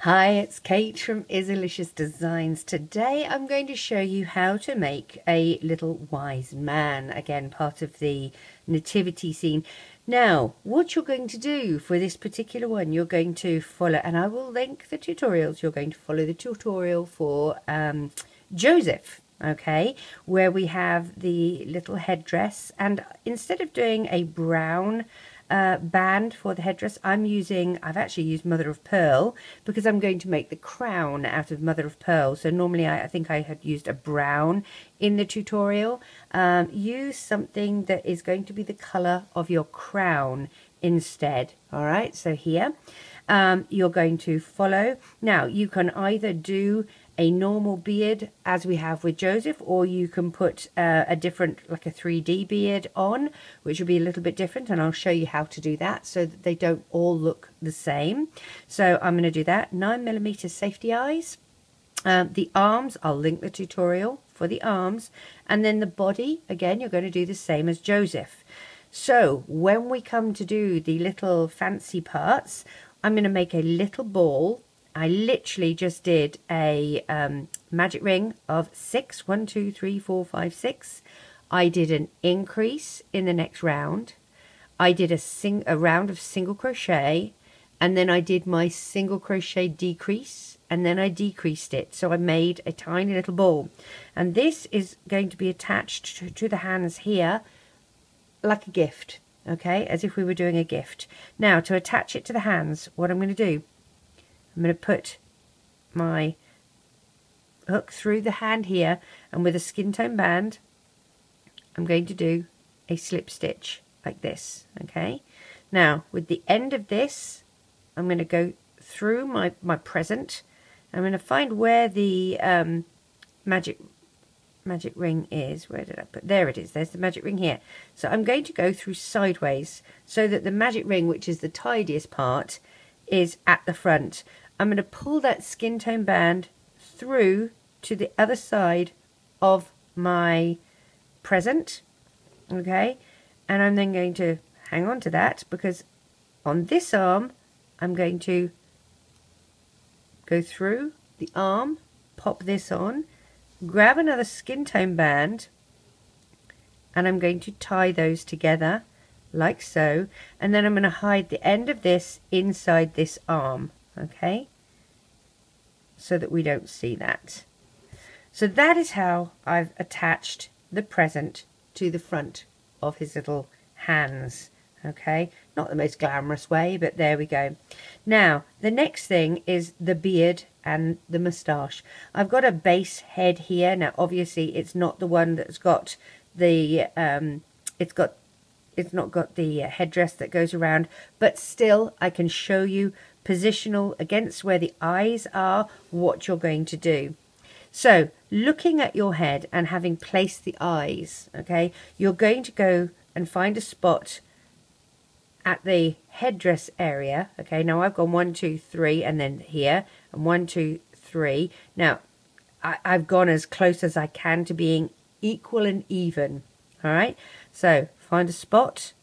Hi, it's Kate from Izzalicious Designs. Today I'm going to show you how to make a little wise man, again part of the nativity scene. Now what you're going to do for this particular one, you're going to follow, and I will link the tutorials, you're going to follow the tutorial for Joseph, okay, where we have the little headdress, and instead of doing a brown band for the headdress, I've actually used mother of pearl because I'm going to make the crown out of mother of pearl. So normally I think I had used a brown in the tutorial. Use something that is going to be the color of your crown instead. All right, so here you're going to follow. Now you can either do a normal beard as we have with Joseph, or you can put a different, like a 3D beard on, which will be a little bit different, and I'll show you how to do that so that they don't all look the same. So I'm going to do that. 9mm safety eyes. The arms, I'll link the tutorial for the arms, and then the body, again, you're going to do the same as Joseph. So when we come to do the little fancy parts, I'm going to make a little ball. I literally just did a magic ring of 6. 1, 2, 3, 4, 5, 6. I did an increase in the next round. I did a round of single crochet, and then I did my single crochet decrease, and then I decreased it. So I made a tiny little ball, and this is going to be attached to the hands here like a gift, okay, as if we were doing a gift. Now to attach it to the hands, what I'm going to do, I'm going to put my hook through the hand here, and with a skin tone band I'm going to do a slip stitch like this. Okay, now with the end of this I'm going to go through my present. I'm going to find where the magic ring is. Where did I put? There it is. There's the magic ring here. So I'm going to go through sideways so that the magic ring, which is the tidiest part, is at the front. I'm going to pull that skin tone band through to the other side of my present, okay, and I'm then going to hang on to that, because on this arm I'm going to go through the arm, pop this on, grab another skin tone band, and I'm going to tie those together like so, and then I'm going to hide the end of this inside this arm, okay, so that we don't see that. So that is how I've attached the present to the front of his little hands, okay, not the most glamorous way, but there we go. Now the next thing is the beard and the moustache. I've got a base head here. Now obviously it's not the one that's got the it's not got the headdress that goes around, but still I can show you positional against where the eyes are what you're going to do. So looking at your head and having placed the eyes, okay, you're going to go and find a spot at the headdress area. Okay, now I've gone 1, 2, 3, and then here, and 1, 2, 3. Now I've gone as close as I can to being equal and even. All right, so find a spot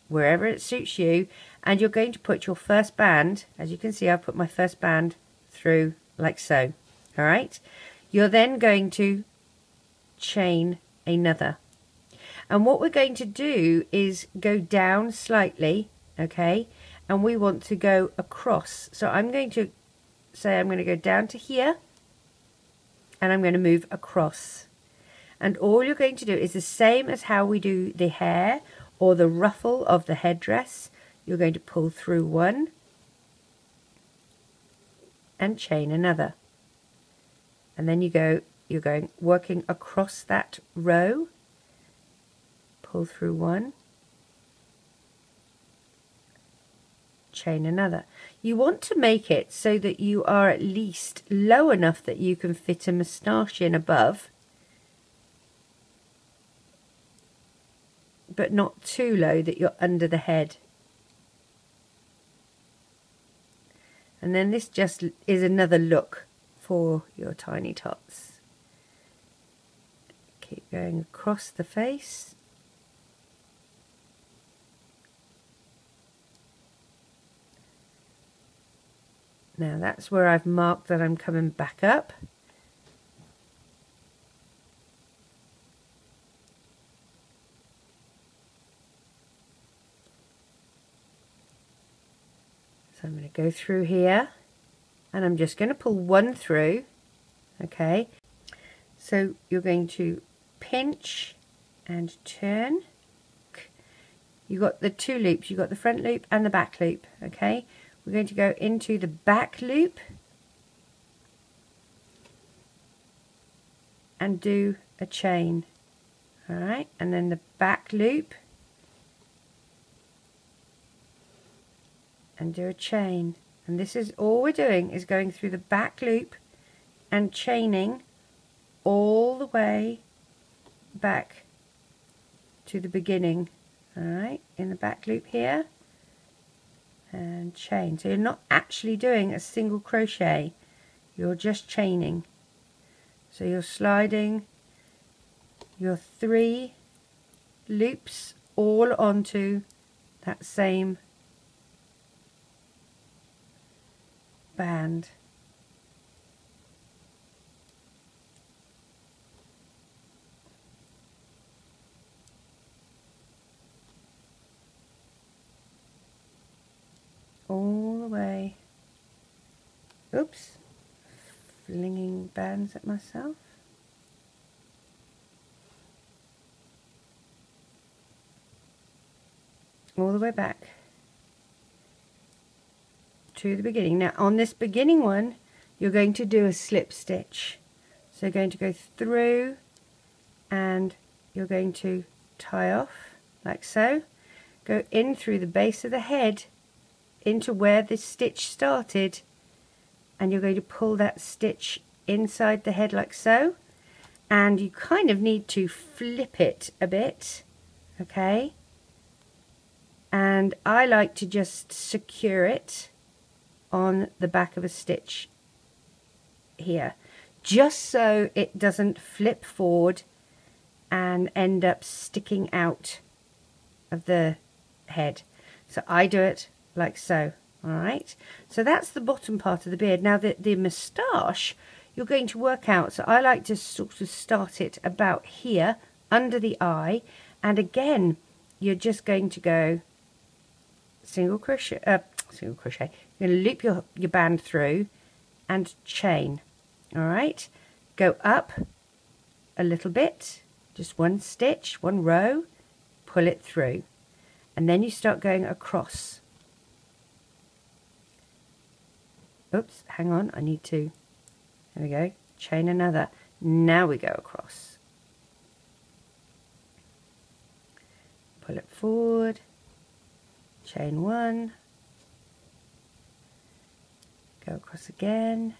wherever it suits you, and you're going to put your first band. As you can see, I've put my first band through like so. All right, you're then going to chain another, and what we're going to do is go down slightly, okay, and we want to go across. So I'm going to say I'm going to go down to here, and I'm going to move across. And all you're going to do is the same as how we do the hair or the ruffle of the headdress. You're going to pull through one and chain another, and then you're going working across that row, pull through one, chain another. You want to make it so that you are at least low enough that you can fit a moustache in above, but not too low that you're under the head. And then this just is another look for your tiny tots. Keep going across the face. Now that's where I've marked that I'm coming back up. So I'm going to go through here and I'm just going to pull one through. Okay, so you're going to pinch and turn. You've got the two loops, you've got the front loop and the back loop. Okay, we're going to go into the back loop and do a chain. Alright, and then the back loop and do a chain. And this is all we're doing, is going through the back loop and chaining all the way back to the beginning. Alright, in the back loop here and chain. So you're not actually doing a single crochet, you're just chaining. So you're sliding your 3 loops all onto that same band. All the way. Oops, flinging bands at myself. All the way back to the beginning. Now on this beginning one you're going to do a slip stitch. So you're going to go through and you're going to tie off like so. Go in through the base of the head into where this stitch started, and you're going to pull that stitch inside the head like so, and you kind of need to flip it a bit, okay, and I like to just secure it on the back of a stitch here, just so it doesn't flip forward and end up sticking out of the head. So I do it like so. Alright, so that's the bottom part of the beard. Now the moustache you're going to work out, so I like to sort of start it about here under the eye, and again you're just going to go single crochet, you're going to loop your band through and chain. Alright, go up a little bit, just one stitch, one row, pull it through, and then you start going across. Oops, hang on, I need to, there we go, chain another. Now we go across. Pull it forward, chain one, go across again,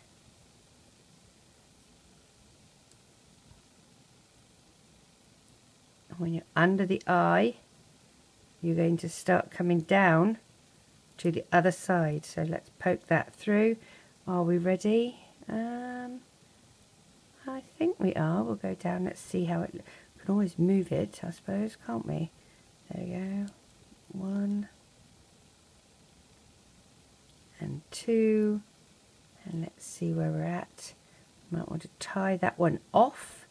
and when you're under the eye, you're going to start coming down to the other side. So let's poke that through. Are we ready? I think we are. We'll go down. Let's see how it. We can always move it, I suppose, can't we? There we go. 1 and 2, and let's see where we're at. Might want to tie that one off,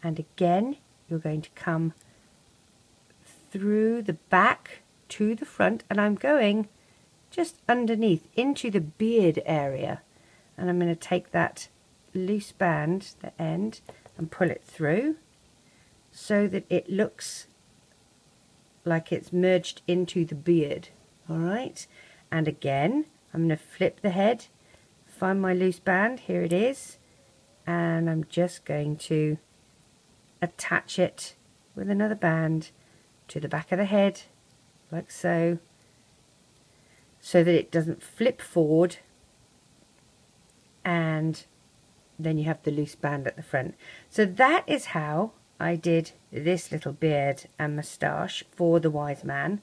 and again you're going to come through the back to the front, and I'm going just underneath into the beard area, and I'm going to take that loose band, the end, and pull it through so that it looks like it's merged into the beard. Alright, and again I'm going to flip the head, find my loose band, here it is, and I'm just going to attach it with another band to the back of the head like so, so that it doesn't flip forward, and then you have the loose band at the front. So that is how I did this little beard and moustache for the wise man.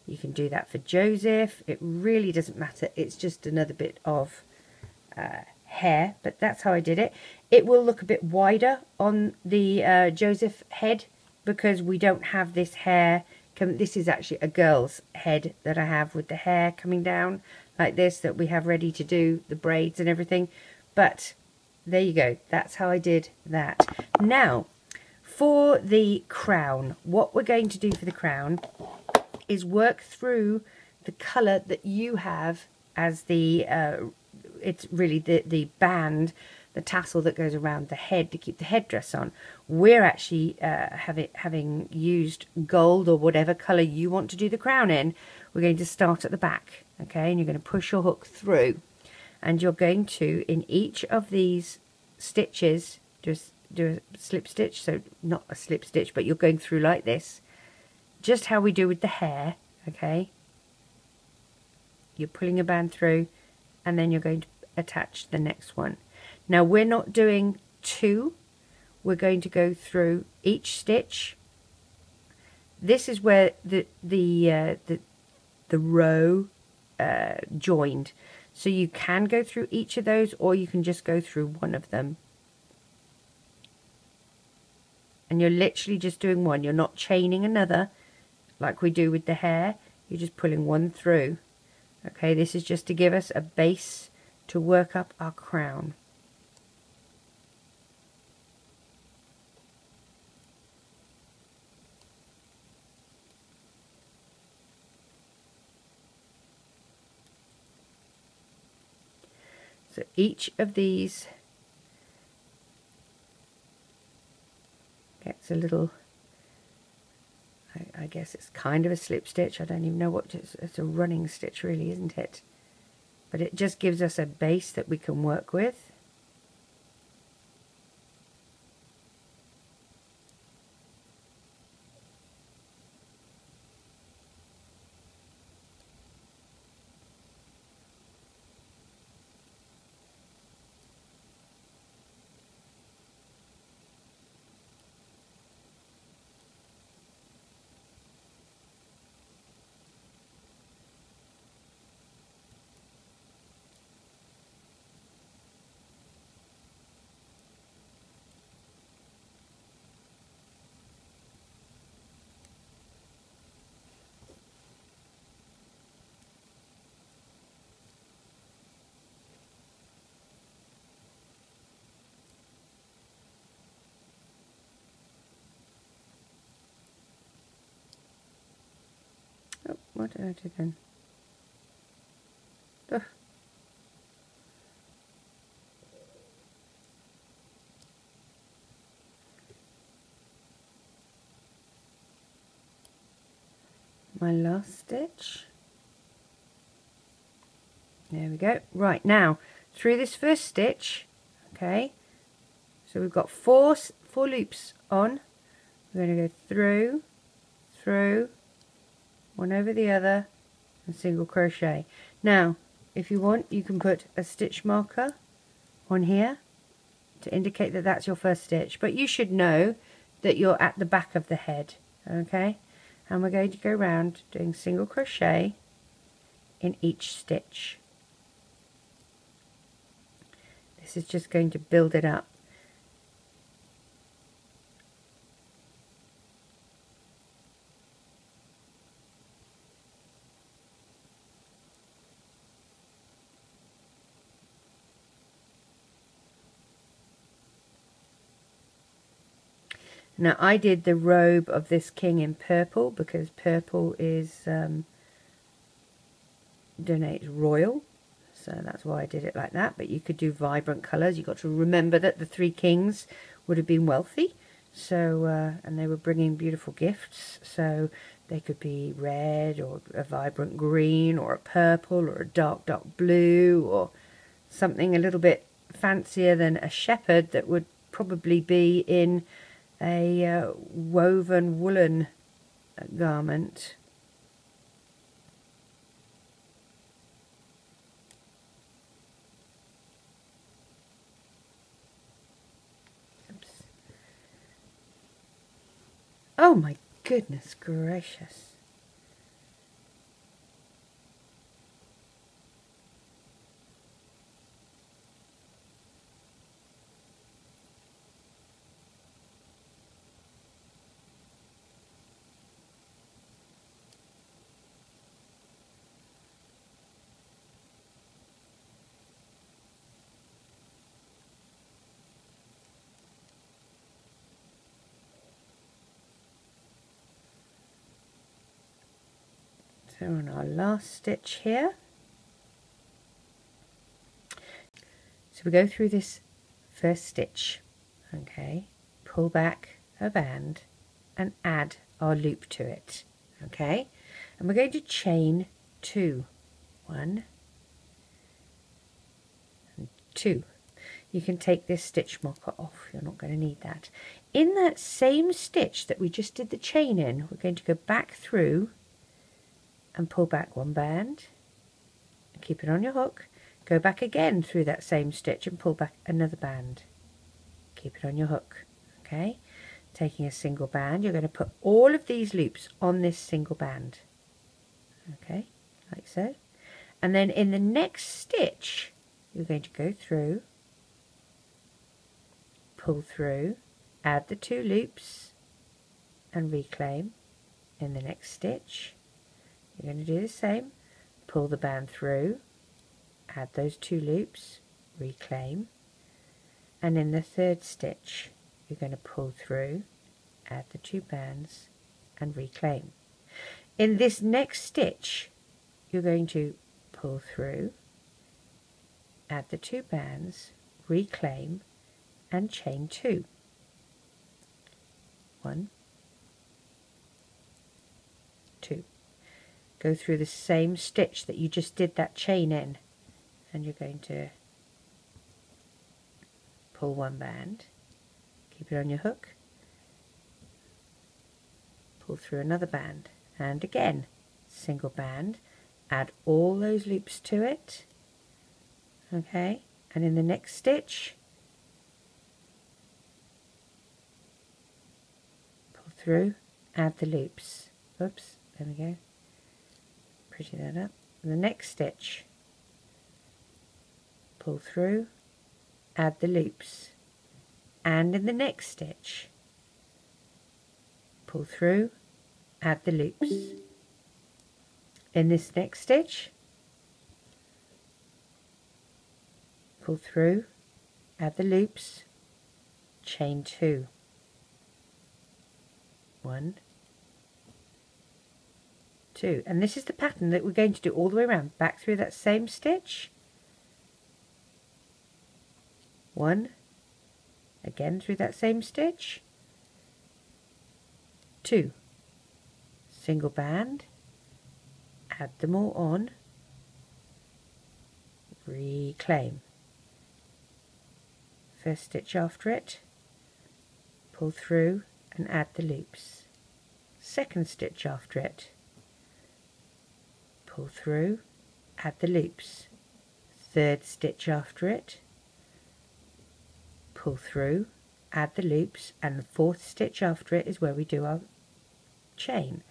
You can do that for Joseph, it really doesn't matter, it's just another bit of hair, but that's how I did it. It will look a bit wider on the Joseph head because we don't have this hair. This is actually a girl's head that I have with the hair coming down like this that we have ready to do the braids and everything. But there you go, that's how I did that. Now for the crown, what we're going to do for the crown is work through the colour that you have as the it's really the band, the tassel that goes around the head to keep the headdress on. We're actually having used gold or whatever colour you want to do the crown in. We're going to start at the back, okay, and you're going to push your hook through, and you're going to, in each of these stitches, just do a slip stitch. So not a slip stitch, but you're going through like this, just how we do with the hair, okay. You're pulling a band through, and then you're going to attach the next one. Now we're not doing two, we're going to go through each stitch. This is where the row joined, so you can go through each of those, or you can just go through one of them, and you're literally just doing one. You're not chaining another like we do with the hair, you're just pulling one through. Okay, this is just to give us a base to work up our crown. So each of these gets a little, I guess it's kind of a slip stitch. I don't even know what it's a running stitch really, isn't it? But it just gives us a base that we can work with. Oh, what did I do then? Ugh. My last stitch. There we go. Right, now through this first stitch, okay, so we've got four loops on. We're going to go through, one over the other, and single crochet. Now if you want, you can put a stitch marker on here to indicate that that's your first stitch, but you should know that you're at the back of the head, okay. And we're going to go round doing single crochet in each stitch. This is just going to build it up. Now I did the robe of this king in purple because purple is denotes royal, so that's why I did it like that. But you could do vibrant colours. You've got to remember that the three kings would have been wealthy, so and they were bringing beautiful gifts, so they could be red or a vibrant green or a purple or a dark blue or something a little bit fancier than a shepherd that would probably be in a woven woolen garment. Oops. Oh my goodness gracious. So on our last stitch here. So we go through this first stitch, okay, pull back a band and add our loop to it, okay, and we're going to chain 2, 1 and 2. You can take this stitch marker off, you're not going to need that. In that same stitch that we just did the chain in, we're going to go back through and pull back 1 band, keep it on your hook, go back again through that same stitch and pull back another band, keep it on your hook, okay. Taking a single band, you're going to put all of these loops on this single band, okay, like so, and then in the next stitch you're going to go through, pull through, add the 2 loops and reclaim. In the next stitch you're going to do the same, pull the band through, add those 2 loops, reclaim, and in the third stitch you're going to pull through, add the 2 bands and reclaim. In this next stitch you're going to pull through, add the 2 bands, reclaim and chain 2. 1, 2. Go through the same stitch that you just did that chain in, and you're going to pull 1 band, keep it on your hook, pull through another band, and again single band, add all those loops to it, okay, and in the next stitch pull through, add the loops, oops, there we go, pretty that up, in the next stitch pull through, add the loops, and in the next stitch pull through, add the loops. In this next stitch pull through, add the loops, chain 2. 1, 2, and this is the pattern that we're going to do all the way around, back through that same stitch, 1, again through that same stitch, 2, single band, add them all on, reclaim, first stitch after it, pull through and add the loops, second stitch after it, pull through, add the loops, third stitch after it, pull through, add the loops, and the fourth stitch after it is where we do our chain.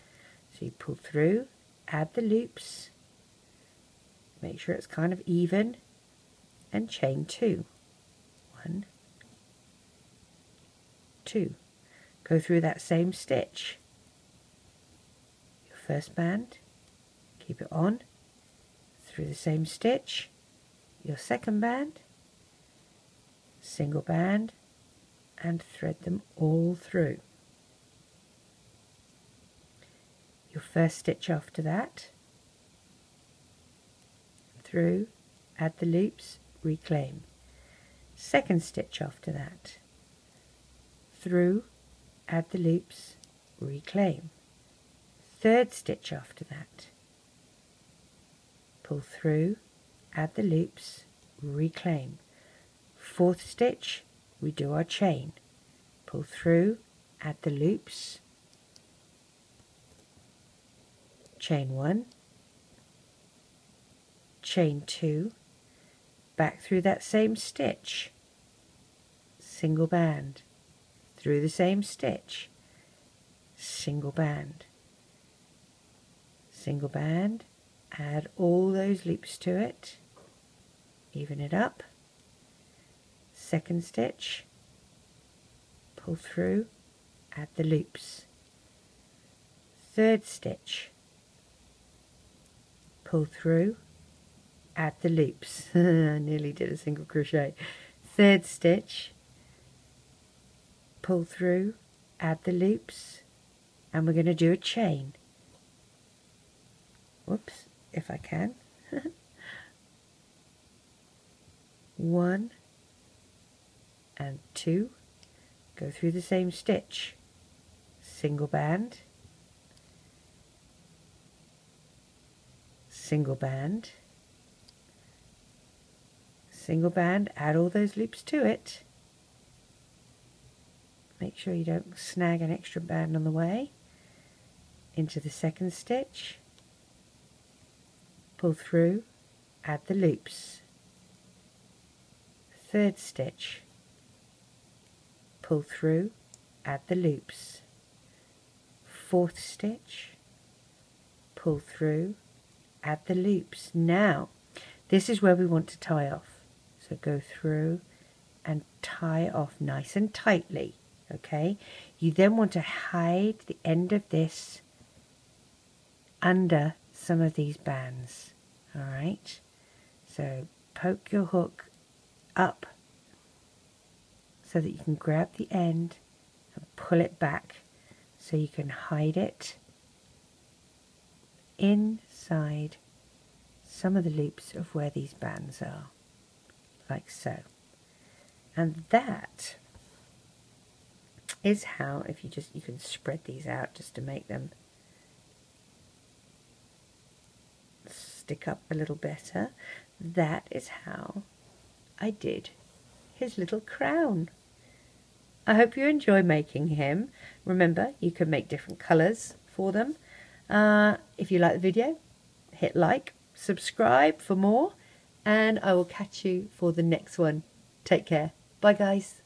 So you pull through, add the loops, make sure it's kind of even, and chain 2. 1, 2. Go through that same stitch, your first band, keep it on, through the same stitch, your second band, single band, and thread them all through. Your first stitch after that, through, add the loops, reclaim. Second stitch after that, through, add the loops, reclaim. Third stitch after that, pull through, add the loops, reclaim. Fourth stitch, we do our chain, pull through, add the loops, chain 1, chain 2, back through that same stitch, single band, through the same stitch, single band, add all those loops to it, even it up, second stitch, pull through, add the loops, third stitch, pull through, add the loops. I nearly did a single crochet. Third stitch, pull through, add the loops, and we're going to do a chain. whoops, if I can. 1 and 2, go through the same stitch, single band, single band, single band, add all those loops to it. Make sure you don't snag an extra band on the way. Into the second stitch, pull through, add the loops. Third stitch, pull through, add the loops. Fourth stitch, pull through, add the loops. Now, this is where we want to tie off. So go through and tie off nice and tightly, okay? You then want to hide the end of this under some of these bands, all right? So poke your hook up so that you can grab the end and pull it back so you can hide it inside some of the loops of where these bands are, like so. And that is how, if you can spread these out just to make them stick up a little better. That is how I did his little crown. I hope you enjoy making him. Remember, you can make different colours for them. If you like the video, hit like, subscribe for more, and I will catch you for the next one. Take care. Bye guys.